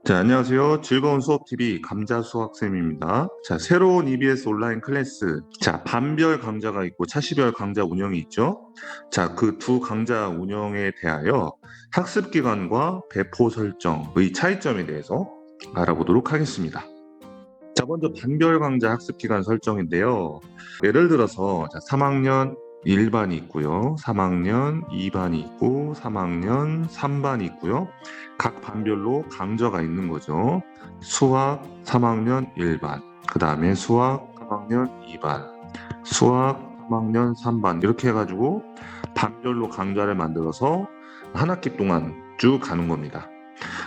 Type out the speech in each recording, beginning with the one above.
자, 안녕하세요. 즐거운 수업TV 감자수학쌤입니다. 자, 새로운 EBS 온라인 클래스. 자, 반별 강좌가 있고 차시별 강좌 운영이 있죠. 자, 그 두 강좌 운영에 대하여 학습 기간과 배포 설정의 차이점에 대해서 알아보도록 하겠습니다. 자, 먼저 반별 강좌 학습 기간 설정인데요. 예를 들어서 3학년 1반이 있고요. 3학년 2반이 있고 3학년 3반이 있고요. 각 반별로 강좌가 있는 거죠. 수학 3학년 1반, 그 다음에 수학 3학년 2반, 수학 3학년 3반 이렇게 해가지고 반별로 강좌를 만들어서 한 학기 동안 쭉 가는 겁니다.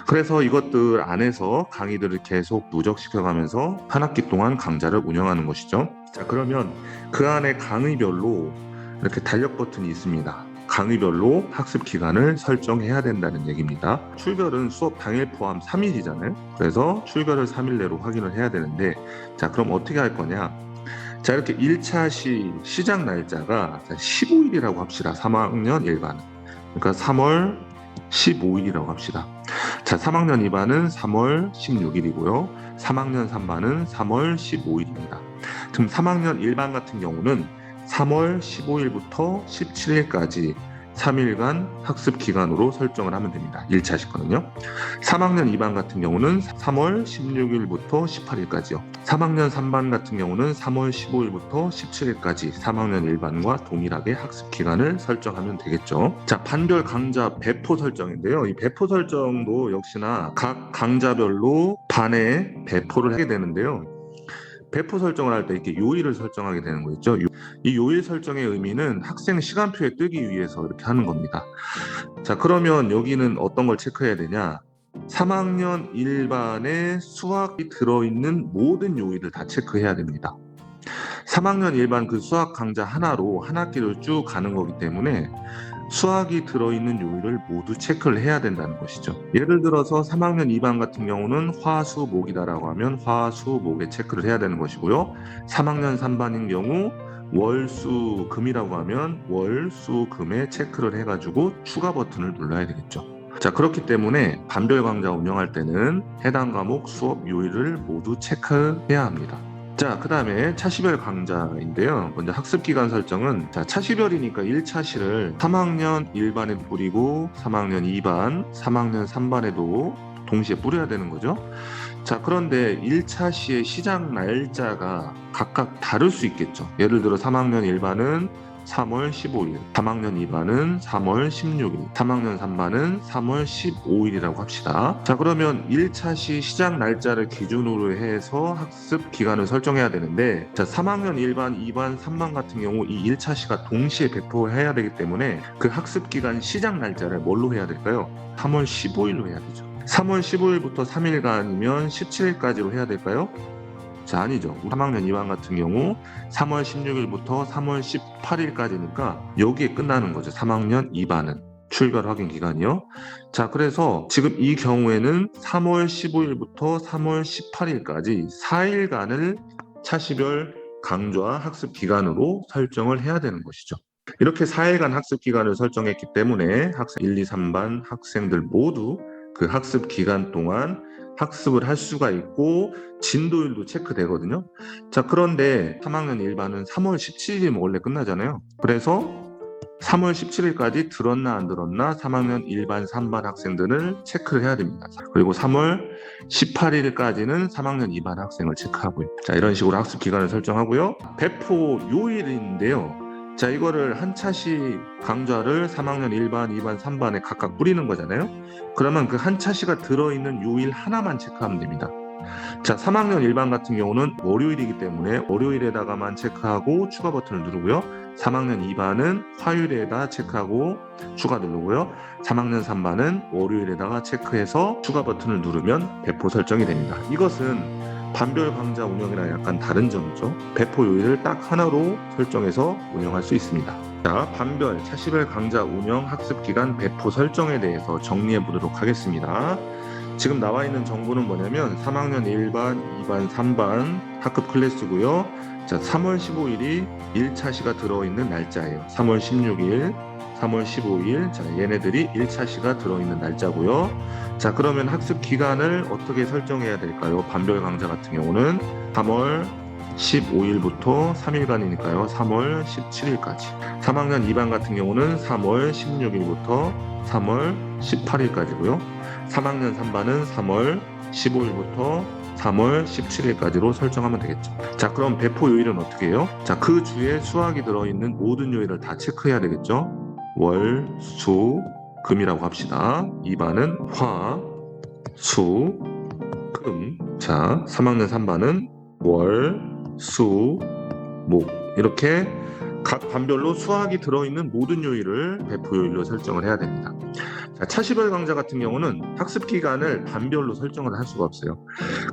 그래서 이것들 안에서 강의들을 계속 누적시켜가면서 한 학기 동안 강좌를 운영하는 것이죠. 자, 그러면 그 안에 강의별로 이렇게 달력 버튼이 있습니다. 강의별로 학습 기간을 설정해야 된다는 얘기입니다. 출결은 수업 당일 포함 3일이잖아요. 그래서 출결을 3일 내로 확인을 해야 되는데, 자, 그럼 어떻게 할 거냐? 자, 이렇게 1차 시작 날짜가 15일이라고 합시다. 3학년 1반. 그러니까 3월 15일이라고 합시다. 자, 3학년 2반은 3월 16일이고요. 3학년 3반은 3월 15일입니다. 지금 3학년 1반 같은 경우는 3월 15일부터 17일까지 3일간 학습 기간으로 설정을 하면 됩니다. 1차식 거는요. 3학년 2반 같은 경우는 3월 16일부터 18일까지요. 3학년 3반 같은 경우는 3월 15일부터 17일까지 3학년 1반과 동일하게 학습 기간을 설정하면 되겠죠. 자, 반별 강좌 배포 설정인데요. 이 배포 설정도 역시나 각 강좌별로 반에 배포를 하게 되는데요. 배포 설정을 할 때 이렇게 요일을 설정하게 되는 거 있죠. 이 요일 설정의 의미는 학생 시간표에 뜨기 위해서 이렇게 하는 겁니다. 자, 그러면 여기는 어떤 걸 체크해야 되냐? 3학년 1반에 수학이 들어있는 모든 요일을 다 체크해야 됩니다. 3학년 1반 그 수학 강좌 하나로 한 학기를 쭉 가는 거기 때문에 수학이 들어있는 요일을 모두 체크를 해야 된다는 것이죠. 예를 들어서 3학년 2반 같은 경우는 화수목이다라고 하면 화수목에 체크를 해야 되는 것이고요. 3학년 3반인 경우 월수금이라고 하면 월수금에 체크를 해가지고 추가 버튼을 눌러야 되겠죠. 자, 그렇기 때문에 반별 강좌 운영할 때는 해당 과목 수업 요일을 모두 체크해야 합니다. 자, 그 다음에 차시별 강좌인데요. 먼저 학습기간 설정은, 자, 차시별이니까 1차시를 3학년 1반에 뿌리고 3학년 2반, 3학년 3반에도 동시에 뿌려야 되는 거죠. 자, 그런데 1차시의 시작 날짜가 각각 다를 수 있겠죠. 예를 들어 3학년 1반은 3월 15일, 3학년 2반은 3월 16일, 3학년 3반은 3월 15일이라고 합시다. 자, 그러면 1차시 시작 날짜를 기준으로 해서 학습 기간을 설정해야 되는데, 자, 3학년 1반, 2반, 3반 같은 경우 이 1차시가 동시에 배포해야 되기 때문에 그 학습 기간 시작 날짜를 뭘로 해야 될까요? 3월 15일로 해야 되죠. 3월 15일부터 3일간이면 17일까지로 해야 될까요? 자, 아니죠. 3학년 2반 같은 경우 3월 16일부터 3월 18일까지니까 여기에 끝나는 거죠. 3학년 2반은 출결 확인 기간이요. 자, 그래서 지금 이 경우에는 3월 15일부터 3월 18일까지 4일간을 차시별 강좌 학습 기간으로 설정을 해야 되는 것이죠. 이렇게 4일간 학습 기간을 설정했기 때문에 학생 1, 2, 3반 학생들 모두 그 학습 기간 동안 학습을 할 수가 있고 진도율도 체크되거든요. 자, 그런데 3학년 1반은 3월 17일이면 원래 끝나잖아요. 그래서 3월 17일까지 들었나 안 들었나 3학년 1반, 3반 학생들을 체크를 해야 됩니다. 그리고 3월 18일까지는 3학년 2반 학생을 체크하고요. 자, 이런 식으로 학습 기간을 설정하고요. 배포 요일인데요. 자, 이거를 한 차시 강좌를 3학년 1반, 2반, 3반에 각각 뿌리는 거잖아요. 그러면 그 한 차시가 들어있는 요일 하나만 체크하면 됩니다. 자, 3학년 1반 같은 경우는 월요일이기 때문에 월요일에다가만 체크하고 추가 버튼을 누르고요. 3학년 2반은 화요일에다 체크하고 추가 누르고요. 3학년 3반은 월요일에다가 체크해서 추가 버튼을 누르면 배포 설정이 됩니다. 이것은 반별 강좌 운영이랑 약간 다른 점이죠. 배포 요일을 딱 하나로 설정해서 운영할 수 있습니다. 자, 반별, 차시별 강좌 운영 학습 기간 배포 설정에 대해서 정리해 보도록 하겠습니다. 지금 나와 있는 정보는 뭐냐면 3학년 1반, 2반, 3반 학급 클래스고요. 자, 3월 15일이 1차시가 들어있는 날짜예요. 3월 16일, 3월 15일. 자, 얘네들이 1차 시가 들어있는 날짜고요. 자, 그러면 학습 기간을 어떻게 설정해야 될까요? 반별 강좌 같은 경우는 3월 15일부터 3일간이니까요. 3월 17일까지. 3학년 2반 같은 경우는 3월 16일부터 3월 18일까지고요. 3학년 3반은 3월 15일부터 3월 17일까지로 설정하면 되겠죠. 자, 그럼 배포 요일은 어떻게 해요? 자, 그 주에 수학이 들어있는 모든 요일을 다 체크해야 되겠죠. 월, 수, 금이라고 합시다. 2반은 화, 수, 금. 자, 3학년 3반은 월, 수, 목. 이렇게 각 반별로 수학이 들어있는 모든 요일을 배포 요일로 설정을 해야 됩니다. 자, 차시별 강좌 같은 경우는 학습 기간을 반별로 설정을 할 수가 없어요.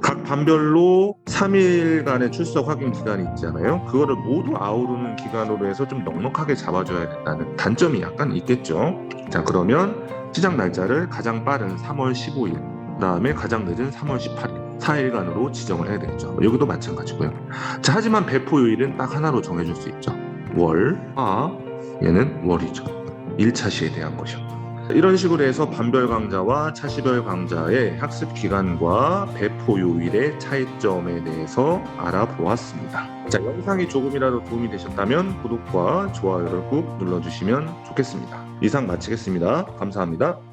각 반별로 3일간의 출석 확인 기간이 있잖아요. 그거를 모두 아우르는 기간으로 해서 좀 넉넉하게 잡아줘야 된다는 단점이 약간 있겠죠. 자, 그러면 시작 날짜를 가장 빠른 3월 15일, 그 다음에 가장 늦은 3월 18일 4일간으로 지정을 해야 되겠죠. 여기도 마찬가지고요. 자, 하지만 배포 요일은 딱 하나로 정해줄 수 있죠. 월, 화, 얘는 월이죠. 1차 시에 대한 것이요. 이런 식으로 해서 반별 강좌와 차시별 강좌의 학습 기간과 배포 요일의 차이점에 대해서 알아보았습니다. 자, 영상이 조금이라도 도움이 되셨다면 구독과 좋아요를 꾹 눌러주시면 좋겠습니다. 이상 마치겠습니다. 감사합니다.